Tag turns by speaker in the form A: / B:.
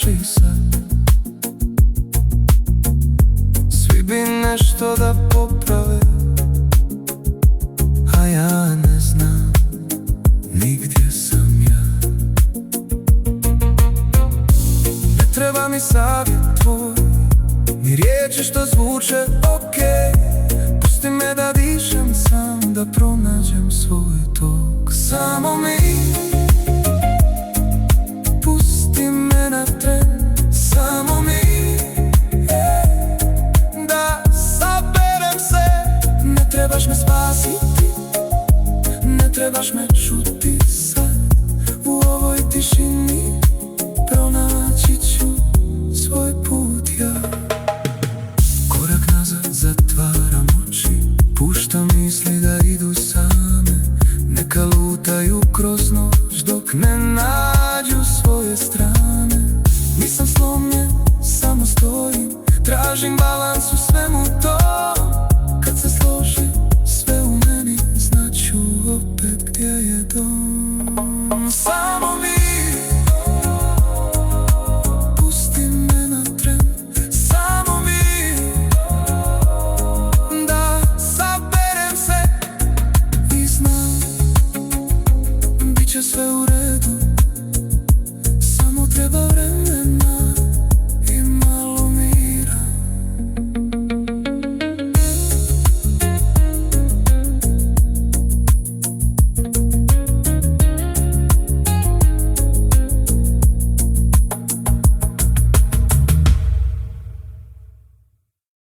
A: našli sad. Svi bi nešto da poprave, a ja ne znam nigdje sam ja. Ne treba mi savjet tvoj, ni riječi što zvuče okej. Pusti me da dišem sam, da pronađem svoj tok. Samo mi pusti me na tren, samo mi da saberem se. Ne trebaš me spasiti, ne trebaš me čuti sad. U ovoj tišini pronaći ću svoj put ja. Korak nazad, zatvaram oči, puštam misli da idu same. Neka lutaju kroz noć dok ne